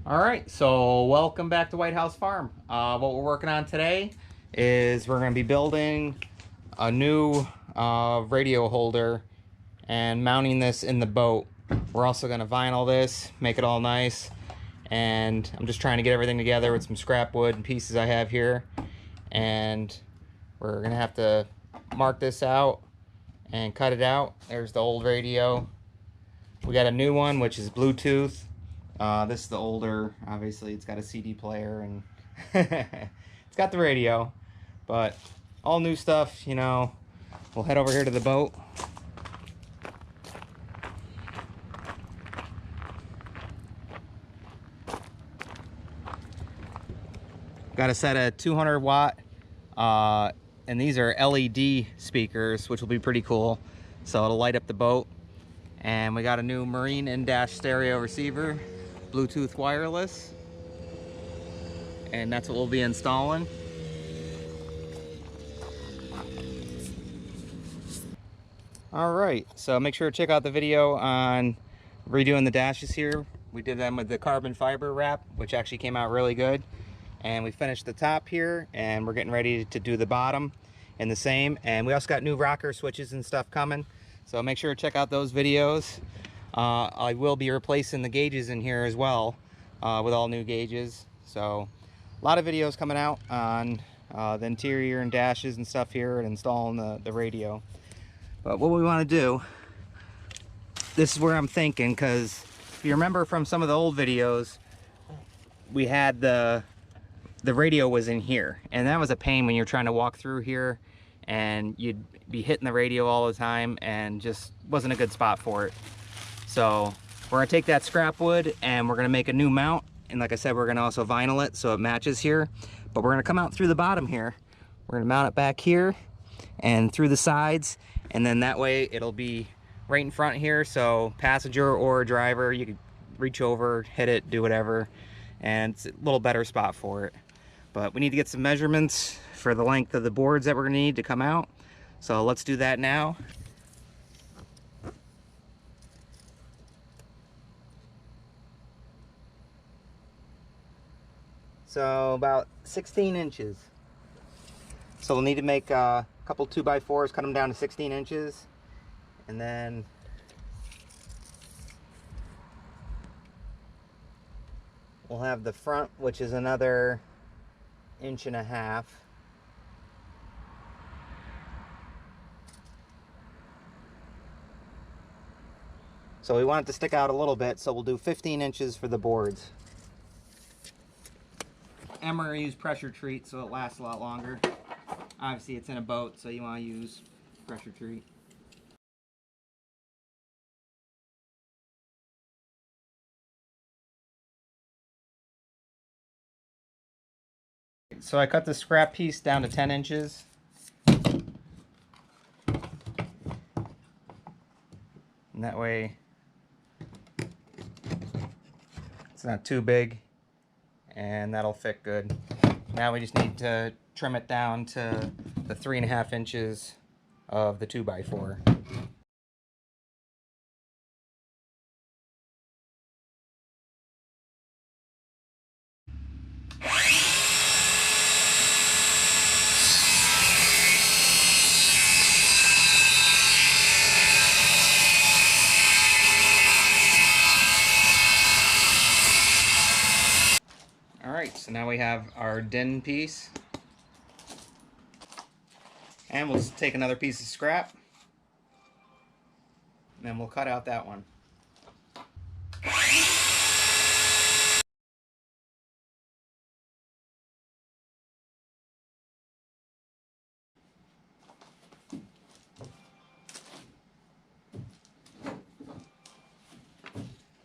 Alright, so welcome back to White House Farm. What we're working on today is we're going to be building a new radio holder and mounting this in the boat. We're also going to vinyl this, make it all nice, and I'm just trying to get everything together with some scrap wood and pieces I have here. And we're going to have to mark this out and cut it out. There's the old radio. We got a new one, which is Bluetooth. This is the older, obviously it's got a CD player and it's got the radio, but all new stuff, you know. We'll head over here to the boat. Got a set of 200 watt, and these are LED speakers, which will be pretty cool. So it'll light up the boat. And we got a new marine in-dash stereo receiver, Bluetooth wireless, and that's what we'll be installing. All right, so make sure to check out the video on redoing the dashes here. We did them with the carbon fiber wrap, which actually came out really good. And we finished the top here, and we're getting ready to do the bottom and the same. And we also got new rocker switches and stuff coming, so make sure to check out those videos. I will be replacing the gauges in here as well, with all new gauges. So a lot of videos coming out on the interior and dashes and stuff here, and installing the radio. But what we want to do, this is where I'm thinking, because if you remember from some of the old videos, we had the radio was in here, and that was a pain when you're trying to walk through here, and you'd be hitting the radio all the time, and just wasn't a good spot for it. So we're gonna take that scrap wood and we're gonna make a new mount, and like I said, we're gonna also vinyl it so it matches here. But we're gonna come out through the bottom here. We're gonna mount it back here and through the sides, and then that way it'll be right in front here, so passenger or driver, you could reach over, hit it, do whatever, and it's a little better spot for it. But we need to get some measurements for the length of the boards that we're gonna need to come out, so let's do that now. So about 16 inches. So we'll need to make a couple 2x4s, cut them down to 16 inches, and then we'll have the front, which is another 1.5 inches. So we want it to stick out a little bit, so we'll do 15 inches for the boards. And we're going to use pressure treat so it lasts a lot longer. Obviously it's in a boat, so you want to use pressure treat. So I cut the scrap piece down to 10 inches. And that way it's not too big, and that'll fit good. Now we just need to trim it down to the 3.5 inches of the 2x4. Alright, so now we have our din piece. And we'll just take another piece of scrap, and then we'll cut out that one.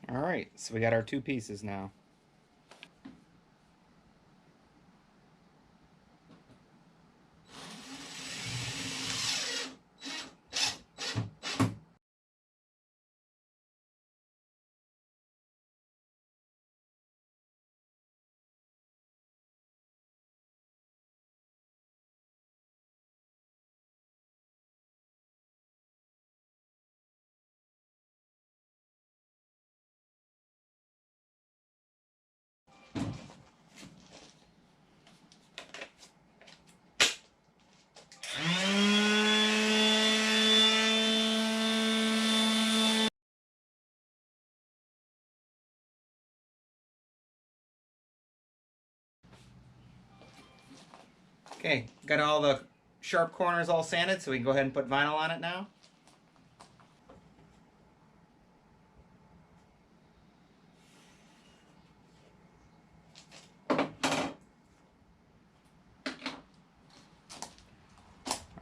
Alright, so we got our two pieces now. Okay, got all the sharp corners all sanded, so we can go ahead and put vinyl on it now.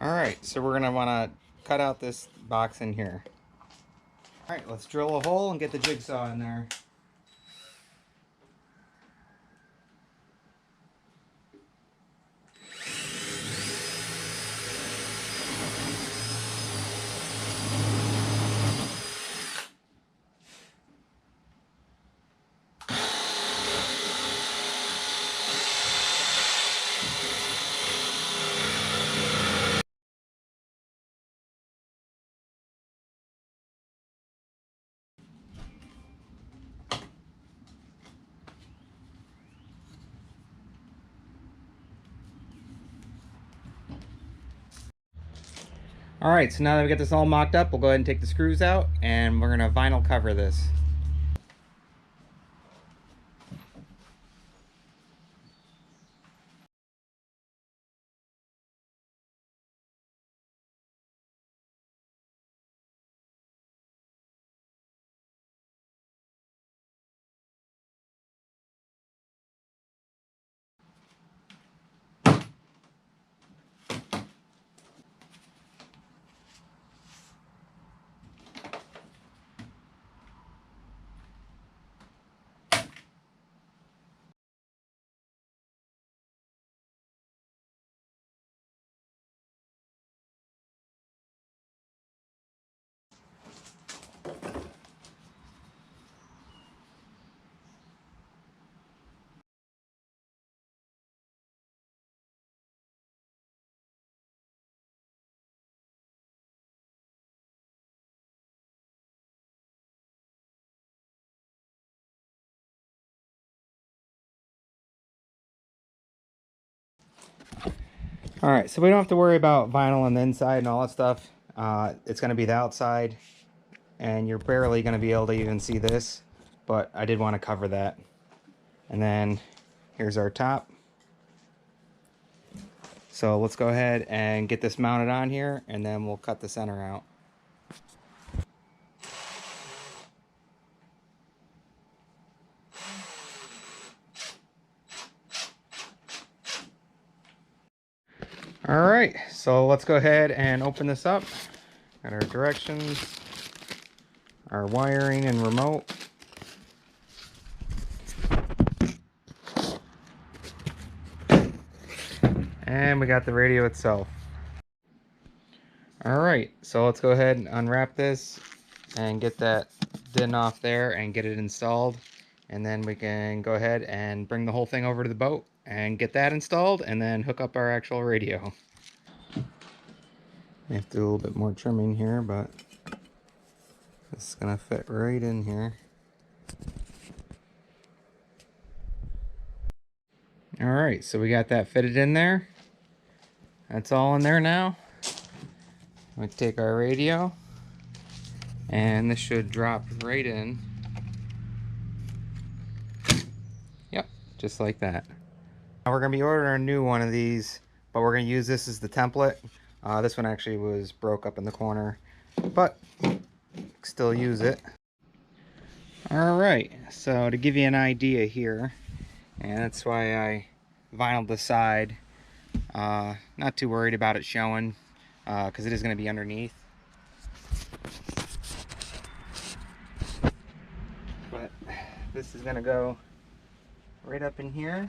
Alright, so we're going to want to cut out this box in here. Alright, let's drill a hole and get the jigsaw in there. Alright, so now that we get this all mocked up, we'll go ahead and take the screws out, and we're going to vinyl cover this. Alright, so we don't have to worry about vinyl on the inside and all that stuff. It's going to be the outside, and you're barely going to be able to even see this, but I did want to cover that. And then here's our top. So let's go ahead and get this mounted on here, and then we'll cut the center out. Alright, so let's go ahead and open this up. Got our directions, our wiring and remote. And we got the radio itself. Alright, so let's go ahead and unwrap this and get that din off there and get it installed. And then we can go ahead and bring the whole thing over to the boat and get that installed, and then hook up our actual radio. We have to do a little bit more trimming here, but this is going to fit right in here. Alright, so we got that fitted in there. That's all in there now. We take our radio, and this should drop right in. Yep, just like that. Now we're going to be ordering a new one of these, but we're going to use this as the template. This one actually was broke up in the corner, but still use it. Alright, so to give you an idea here, and that's why I vinyled the side. Not too worried about it showing, because it is going to be underneath. But this is going to go right up in here.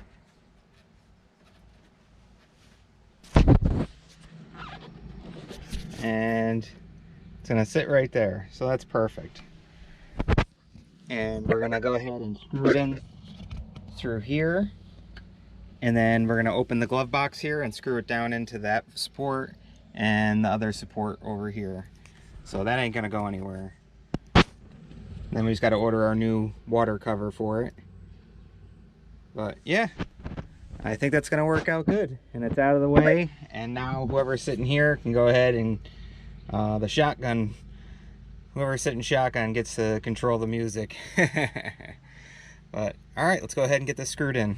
And it's going to sit right there, so that's perfect. And we're going to go ahead and screw it in through here, and then we're going to open the glove box here and screw it down into that support and the other support over here. So that ain't going to go anywhere. Then we just got to order our new water cover for it. But yeah, I think that's going to work out good, and it's out of the way, and now whoever's sitting here can go ahead and whoever's sitting shotgun gets to control the music. But alright, let's go ahead and get this screwed in.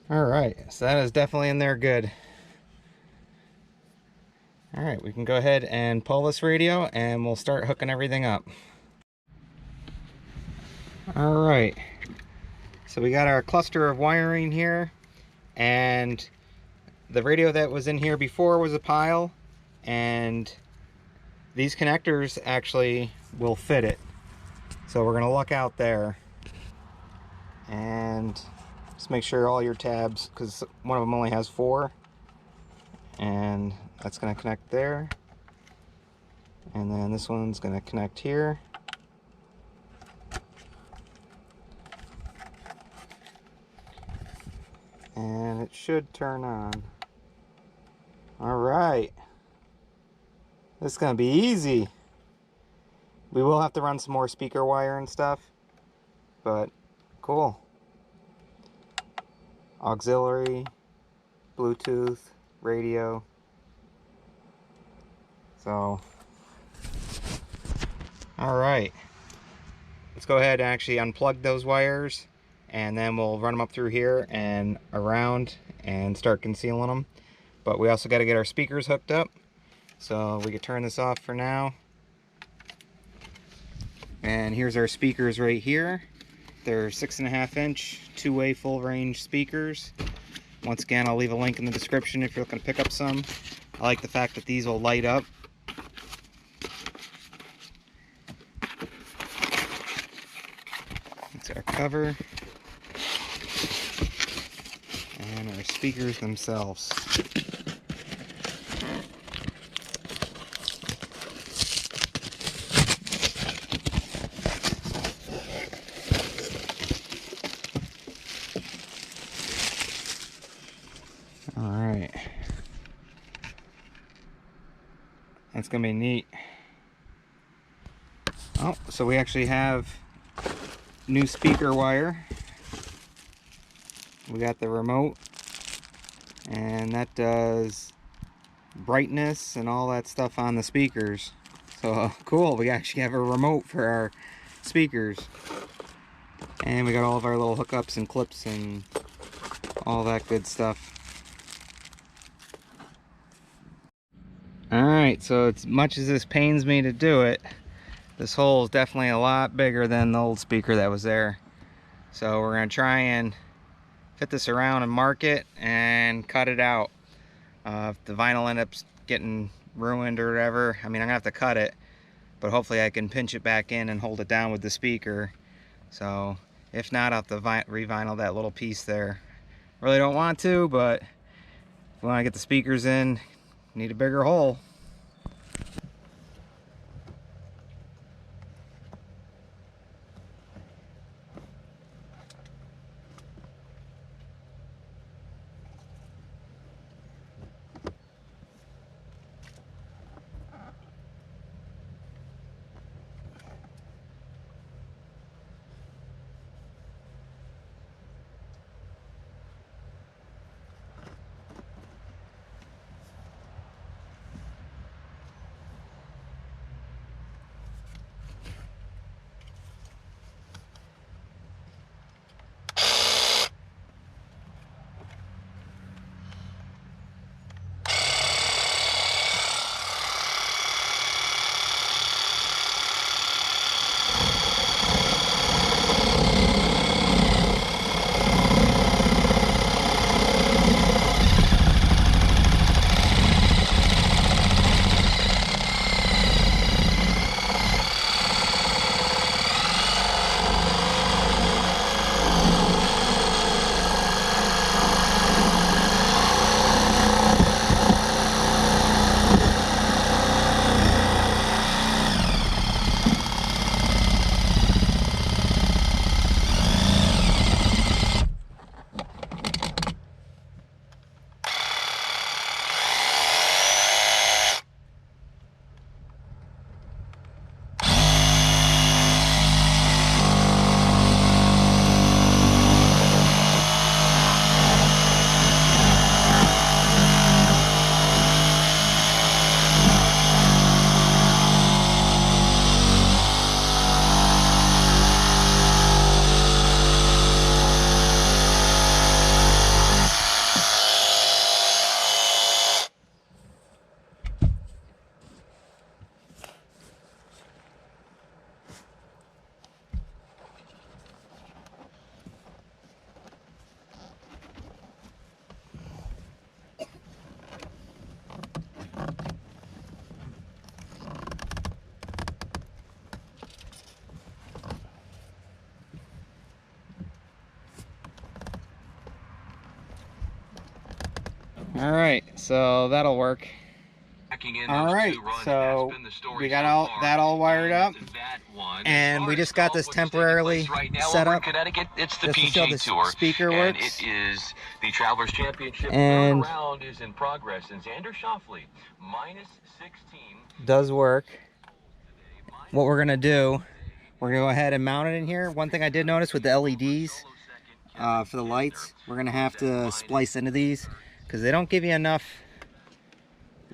Alright, so that is definitely in there good. Alright, we can go ahead and pull this radio and we'll start hooking everything up. Alright, so we got our cluster of wiring here, and the radio that was in here before was a pile, and these connectors actually will fit it. So we're going to look out there and just make sure all your tabs, because one of them only has 4, and that's going to connect there, and then this one's going to connect here, and it should turn on. Alright, this is going to be easy. We will have to run some more speaker wire and stuff, but cool. Auxiliary, Bluetooth, radio. So, alright. Let's go ahead and actually unplug those wires, and then we'll run them up through here and around and start concealing them. But we also got to get our speakers hooked up, so we can turn this off for now. And here's our speakers right here. They're 6.5-inch two-way full range speakers. Once again, I'll leave a link in the description if you're looking to pick up some. I like the fact that these will light up. That's our cover. And our speakers themselves. Alright. That's gonna be neat. Oh, so we actually have new speaker wire. We got the remote, and that does brightness and all that stuff on the speakers. So cool, we actually have a remote for our speakers. And we got all of our little hookups and clips and all that good stuff. Alright, so as much as this pains me to do it, this hole is definitely a lot bigger than the old speaker that was there. So we're going to try and fit this around and mark it and cut it out. If the vinyl ends up getting ruined or whatever, I mean, I'm going to have to cut it, but hopefully I can pinch it back in and hold it down with the speaker. So if not, I'll have to re-vinyl that little piece there. Really don't want to, but if we want to get the speakers in, need a bigger hole. All right, so that'll work. All right, so we got all that all wired up, and we just got this temporarily set up just to show the speaker works. It is the Travelers Championship. And third round is in progress, and Xander Schauffele -16 does work. What we're gonna do, we're gonna go ahead and mount it in here. One thing I did notice with the LEDs for the lights, we're gonna have to splice into these because they don't give you enough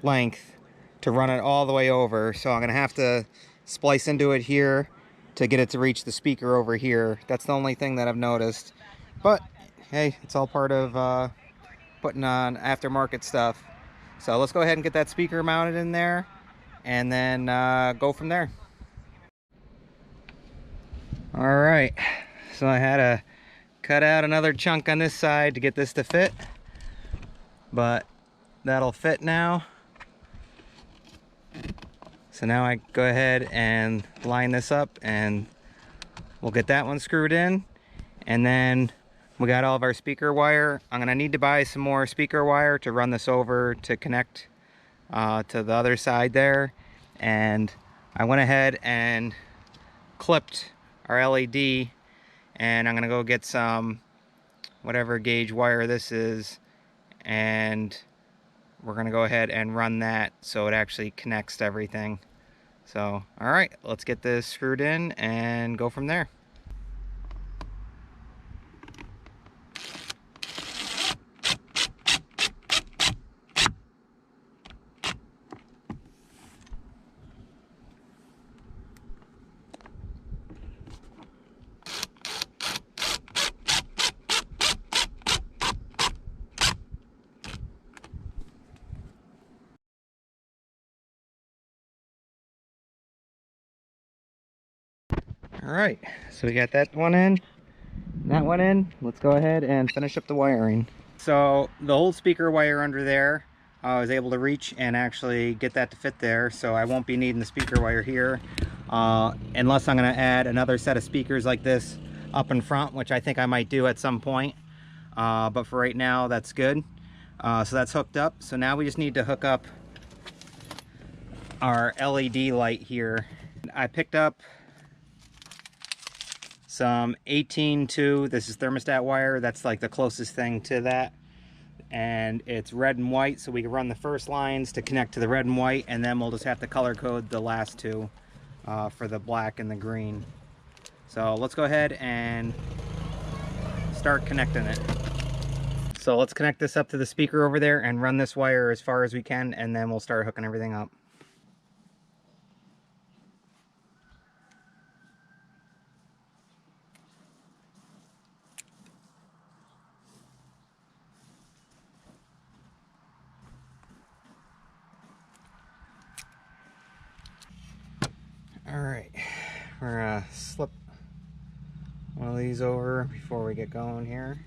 length to run it all the way over. So I'm gonna have to splice into it here to get it to reach the speaker over here. That's the only thing that I've noticed. But hey, it's all part of putting on aftermarket stuff. So let's go ahead and get that speaker mounted in there and then go from there. All right, so I had to cut out another chunk on this side to get this to fit, but that'll fit now. So now I go ahead and line this up and we'll get that one screwed in. And then we got all of our speaker wire. I'm gonna need to buy some more speaker wire to run this over to connect to the other side there. And I went ahead and clipped our LED, and I'm gonna go get some whatever gauge wire this is, and we're gonna go ahead and run that so it actually connects to everything. So, all right, let's get this screwed in and go from there. All right, so we got that one in, that one in. Let's go ahead and finish up the wiring. So the old speaker wire under there, I was able to reach and actually get that to fit there, so I won't be needing the speaker wire here unless I'm going to add another set of speakers like this up in front, which I think I might do at some point, but for right now that's good. So that's hooked up. So now we just need to hook up our LED light here. I picked up some 18-2, this is thermostat wire, that's like the closest thing to that, and it's red and white, so we can run the first lines to connect to the red and white, and then we'll just have to color code the last two for the black and the green. So let's go ahead and start connecting it. So let's connect this up to the speaker over there and run this wire as far as we can, and then we'll start hooking everything up. All right, we're gonna slip one of these over before we get going here.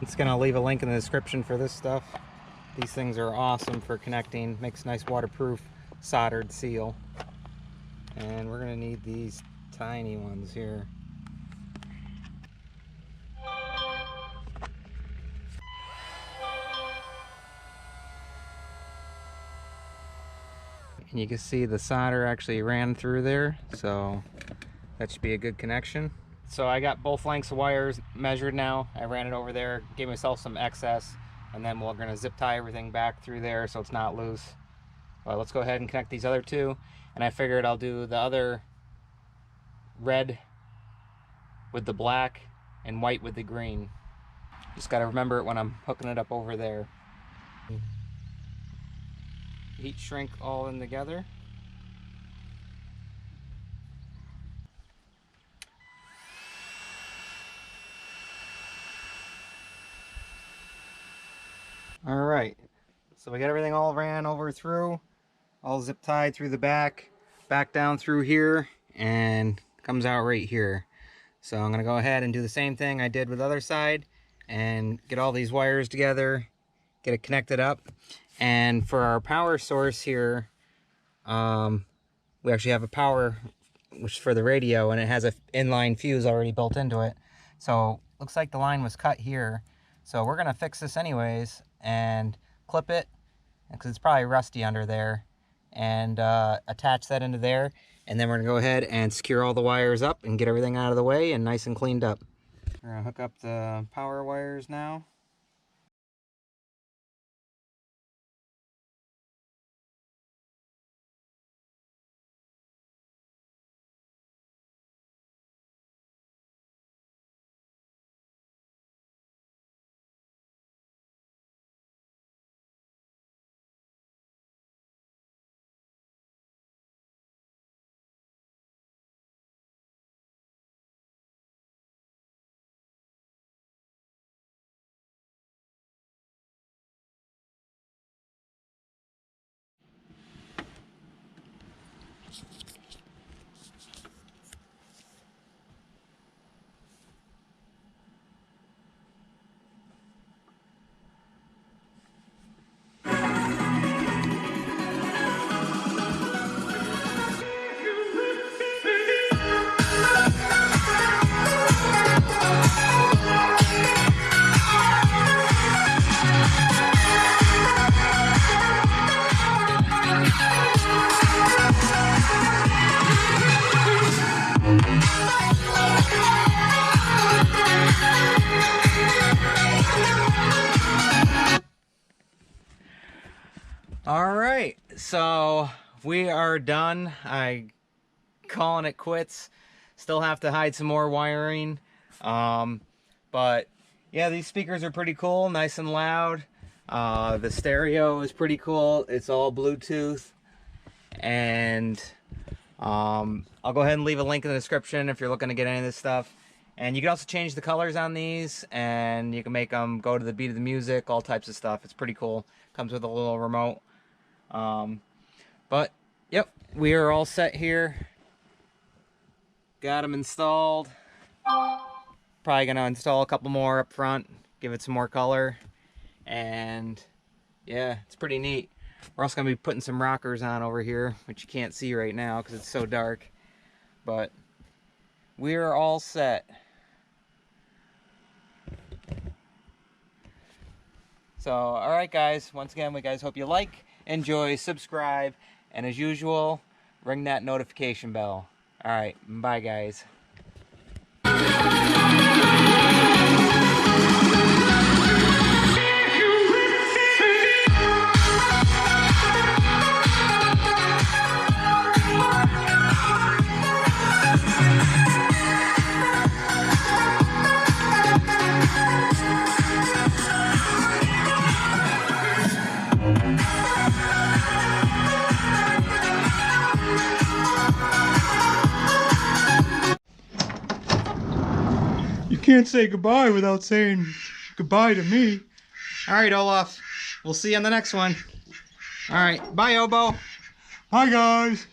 It's gonna leave a link in the description for this stuff. These things are awesome for connecting, makes a nice waterproof soldered seal. And we're gonna need these tiny ones here. And you can see the solder actually ran through there, so that should be a good connection. So I got both lengths of wires measured now. I ran it over there, gave myself some excess, and then we're gonna zip tie everything back through there so it's not loose. Well, let's go ahead and connect these other two, and I figured I'll do the other red with the black and white with the green. Just gotta remember it when I'm hooking it up over there. Heat shrink all in together. All right, so we got everything all ran over through, all zip tied through the back down through here, and comes out right here. So I'm gonna go ahead and do the same thing I did with the other side and get all these wires together, get it connected up. And for our power source here, we actually have a power, which is for the radio, and it has a inline fuse already built into it. So looks like the line was cut here. So we're gonna fix this anyways and clip it, because it's probably rusty under there, and attach that into there. And then we're gonna go ahead and secure all the wires up and get everything out of the way and nice and cleaned up. We're gonna hook up the power wires now. All right, so we are done. I calling it quits. Still have to hide some more wiring, but yeah, these speakers are pretty cool, nice and loud. The stereo is pretty cool. It's all Bluetooth, and I'll go ahead and leave a link in the description if you're looking to get any of this stuff. And you can also change the colors on these, and you can make them go to the beat of the music, all types of stuff. It's pretty cool. Comes with a little remote. But yep, we are all set here. Got them installed. Probably gonna install a couple more up front, give it some more color, and yeah, it's pretty neat. We're also gonna be putting some rockers on over here, which you can't see right now because it's so dark, but we're all set. So, all right, guys. Once again, we guys hope you like, enjoy, subscribe, and as usual, ring that notification bell. All right, bye, guys. You can't say goodbye without saying goodbye to me. All right, Olaf. We'll see you on the next one. All right, bye, Obo. Hi, guys.